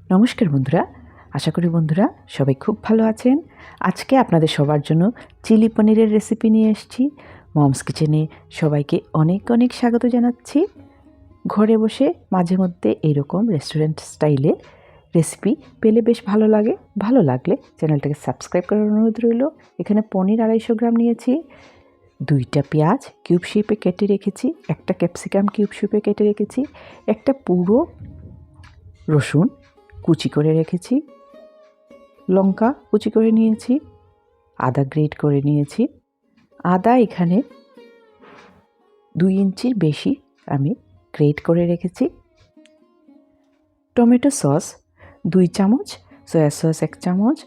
নমস্কার বন্ধুরা, আশা করি বন্ধুরা সবাই খুব ভালো আছেন। আজকে আপনাদের সবার জন্য চিলি পনিরের রেসিপি নিয়ে এসেছি। মমস কিচেনে সবাইকে অনেক অনেক স্বাগত জানাচ্ছি। ঘরে বসে মাঝে মধ্যে এইরকম রেস্টুরেন্ট স্টাইলে রেসিপি পেলে বেশ ভালো লাগে। ভালো লাগলে চ্যানেলটাকে সাবস্ক্রাইব করার অনুরোধ রইল। এখানে পনির 250 গ্রাম নিয়েছি, 2টা পেঁয়াজ কিউব শেপে কেটে রেখেছি, একটা ক্যাপসিকাম কিউব শেপে কেটে রেখেছি, একটা পুরো রসুন কুচি করে রেখেছি, লঙ্কা কুচি করে নিয়েছি, আদা গ্রেট করে নিয়েছি। আদা এখানে 2 ইঞ্চির বেশি আমি গ্রেট করে রেখেছি। টমেটো সস 2 চামচ, সয়া সস 1 চামচ,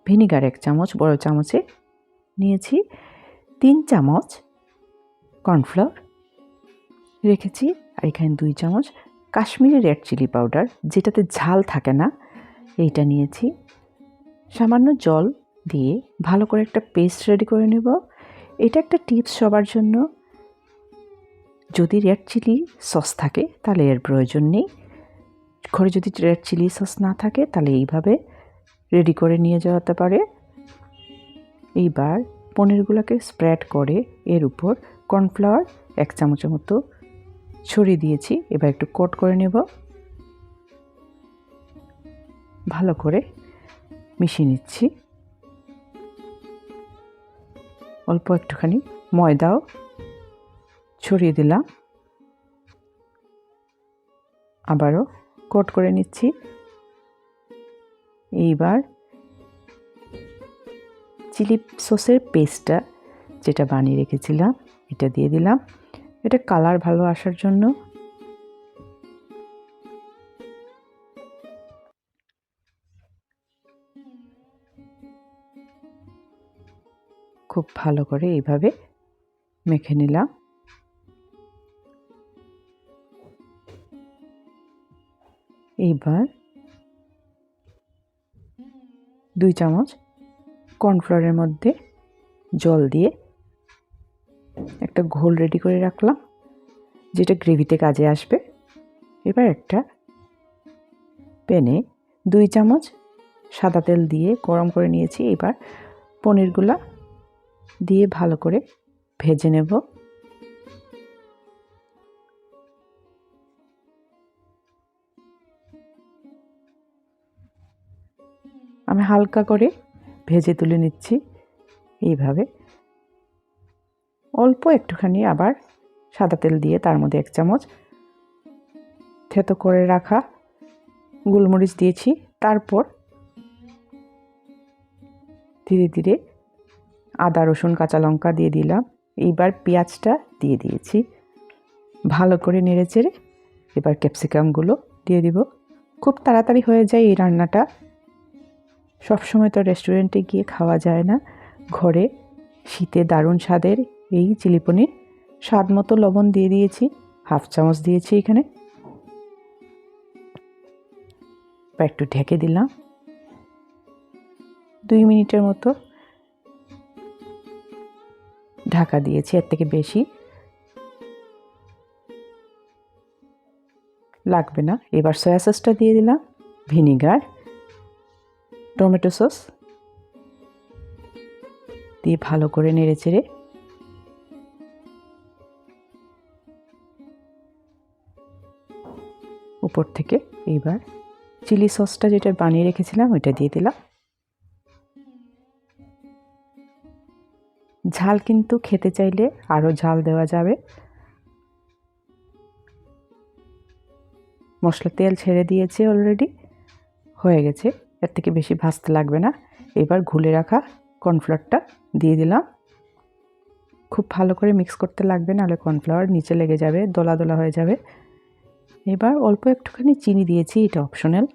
ভিনিগার 1 চামচ বড় চামচে নিয়েছি, 3 চামচ কর্নফ্লাওয়ার রেখেছি, আর এখানে 2 চামচ কাশ্মীরি রেড চিলি পাউডার, যেটাতে ঝাল থাকে না, এইটা নিয়েছি। সামান্য জল দিয়ে ভালো করে একটা পেস্ট রেডি করে নেব। এটা একটা টিপস সবার জন্য, যদি রেড চিলি সস থাকে তাহলে এর প্রয়োজন নেই। ঘরে যদি রেড চিলি সস না থাকে তাহলে এইভাবে রেডি করে নিয়ে যাওয়াতে পারে। এইবার পনিরগুলোকে স্প্রেড করে এর উপর কর্নফ্লাওয়ার 1 চামচের মতো ছড়িয়ে দিয়েছি। এবার একটু কোট করে নেব, ভালো করে মিশিয়ে নিচ্ছি। অল্প একটুখানি ময়দাও ছড়িয়ে দিলাম, আবারও কোট করে নিচ্ছি। এইবার চিলি সসের পেস্টটা যেটা বানিয়ে রেখেছিলাম এটা দিয়ে দিলাম। এটা কালার ভালো আসার জন্য। খুব ভালো করে এইভাবে মেখে নিলাম। এইবার 2 চামচ কর্নফ্লাওয়ারের মধ্যে জল দিয়ে একটা ঘোল রেডি করে রাখলাম, যেটা গ্রেভিতে কাজে আসবে। এবার একটা প্যানে 2 চামচ সাদা তেল দিয়ে গরম করে নিয়েছি। এবার পনিরগুলা দিয়ে ভালো করে ভেজে নেব। আমি হালকা করে ভেজে তুলে নিচ্ছি। এইভাবে অল্প একটুখানি আবার সাদা তেল দিয়ে তার মধ্যে 1 চামচ থেতো করে রাখা গোলমরিচ দিয়েছি। তারপর ধীরে ধীরে আদা রসুন কাঁচা লঙ্কা দিয়ে দিলাম। এইবার পেঁয়াজটা দিয়ে দিয়েছি, ভালো করে নেড়েচেড়ে এবার ক্যাপসিকামগুলো দিয়ে দিব। খুব তাড়াতাড়ি হয়ে যায় এই রান্নাটা। সবসময় তো রেস্টুরেন্টে গিয়ে খাওয়া যায় না। ঘরে শীতে দারুণ স্বাদের এই চিলি পনির। স্বাদ মতো লবণ দিয়ে দিয়েছি, 1/2 চামচ দিয়েছি এখানে। একটু ঢেকে দিলাম, 2 মিনিটের মতো ঢাকা দিয়েছি, এর থেকে বেশি লাগবে না। এবার সয়া সসটা দিয়ে দিলাম, ভিনিগার, টমেটো সস দিয়ে ভালো করে নেড়েচেড়ে উপর থেকে এইবার চিলি সসটা যেটা বানিয়ে রেখেছিলাম ওইটা দিয়ে দিলাম। ঝাল কিন্তু খেতে চাইলে আরও ঝাল দেওয়া যাবে। মশলা তেল ছেড়ে দিয়েছে অলরেডি, হয়ে গেছে, এর থেকে বেশি ভাজতে লাগবে না। এবার ঘুলে রাখা কর্নফ্লাওয়ারটা দিয়ে দিলাম। খুব ভালো করে মিক্স করতে লাগবে, নাহলে কর্নফ্লাওয়ার নিচে লেগে যাবে, দলা দলা হয়ে যাবে। এবার অল্প একটুখানি চিনি দিয়েছি, এটা অপশনাল।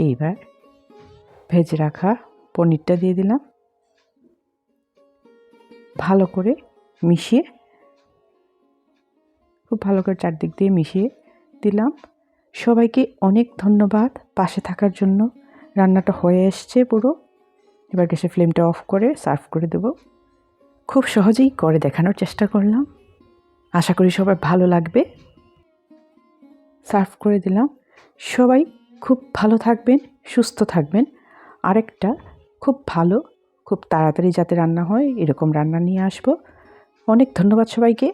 এইবার ভেজে রাখা পনিরটা দিয়ে দিলাম, ভালো করে মিশিয়ে, খুব ভালো করে চারদিক দিয়ে মিশিয়ে দিলাম। সবাইকে অনেক ধন্যবাদ পাশে থাকার জন্য। রান্নাটা হয়ে এসছে পুরো। এবার গ্যাসের ফ্লেমটা অফ করে সার্ভ করে দেব। খুব সহজেই করে দেখানোর চেষ্টা করলাম, আশা করি সবার ভালো লাগবে। সার্ভ করে দিলাম। সবাই খুব ভালো থাকবেন, সুস্থ থাকবেন। আরেকটা খুব ভালো, খুব তাড়াতাড়ি যাতে রান্না হয় এরকম রান্না নিয়ে আসবো। অনেক ধন্যবাদ সবাইকে।